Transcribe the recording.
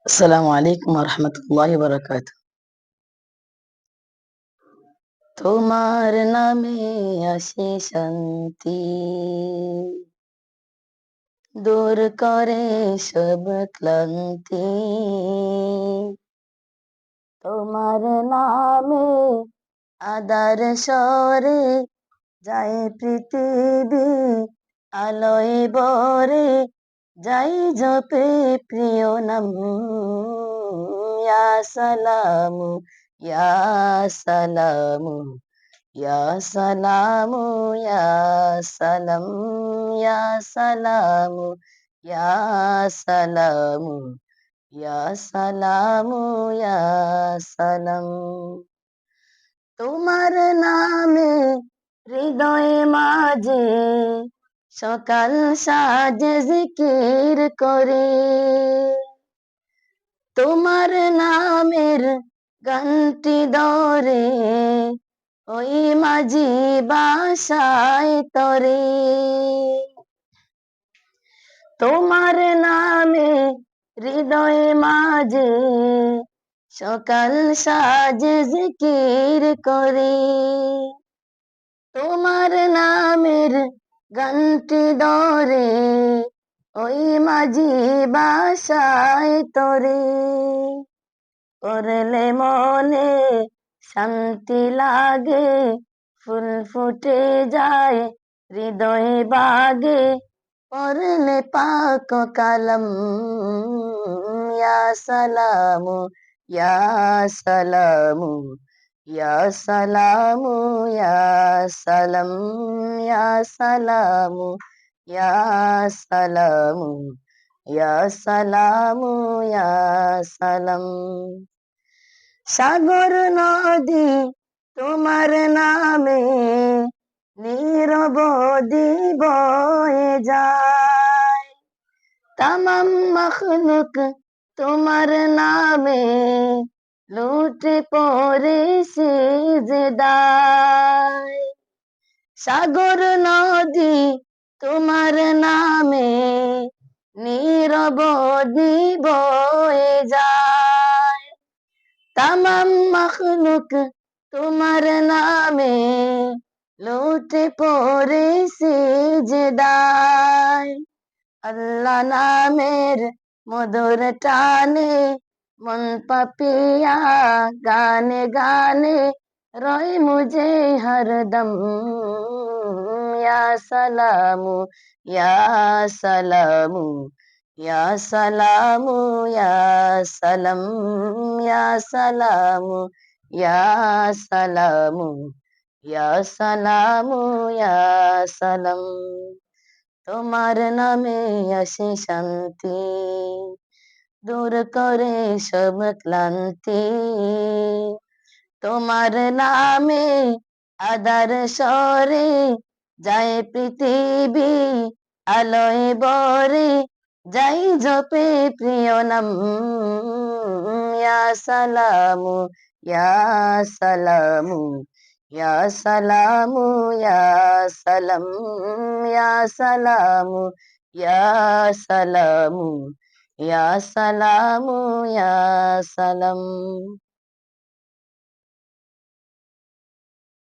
আসসালামু আলাইকুম রহমতুল্লাহি বারাকাত। তোমার নামে আসে শান্তি, দূর করে সব ক্লান্তি। তোমার নামে আদার স্বরে যায় পৃথিবী, আলোয় বরে যাই জপে প্রিয় নাম। ইয়া সালামু, ইয়া সালামু, ইয়া সালামু, ইয়া সালাম, ইয়া সালামু, ইয়া সালামু, ইয়া সালামু, ইয়া সালাম। তোমার নামে হৃদয়ে মাঝে সকাল সাজে জিকির করে, তোমার নামের গানটি দরে ওই মাঝি বাসায় তরে। তোমার নামে হৃদয়ে মাঝে সকাল সাজে জিকির করে, তোমার নামের গানটি দরে ওই মাঝি বাসায় তরে। করলে মনে শান্তি লাগে, ফুল ফুটে যায় হৃদয়ে বাগে, পড়লে পাক কালাম। ইয়া সালামু, ইয়া সালামু, ইয়া সালামু, ইয়া সালাম, ইয়া সালামু, ইয়া সালামু, ইয়া সালামু, ইয়া সালাম। সাগর নদী তোমার নামে নীরবদি বয়ে যায়, তামাম মখলুক তোমার নামে লুটে পড়ে সিজদায়। সাগর নদী তোমার নামে নীরবদি বয়ে যায়, তামাম মখলুক তোমার নামে লুটে পড়ে সিজদায়। আল্লাহ নামের মধুর টানে মন পাপিয়া গানে গানে রয় মুঝে হরদম। ইয়া সালামু, ইয়া সালামু, ইয়া সালামু, ইয়া সালাম, ইয়া সালামু, ইয়া সালামু, ইয়া সালামু, ইয়া সালাম। তোমার নামে আসে শান্তি, দূর করে সব ক্লান্তি। তোমার নামে আদার স্বরে যায় পৃথিবী, আলোয় বরে যাই জপে প্রিয় নাম। ইয়া সালামু, ইয়া সালামু, ইয়া সালামু, ইয়া সালাম, ইয়া সালামু, ইয়া সালামু, ইয়া সালামু, ইয়া সালাম।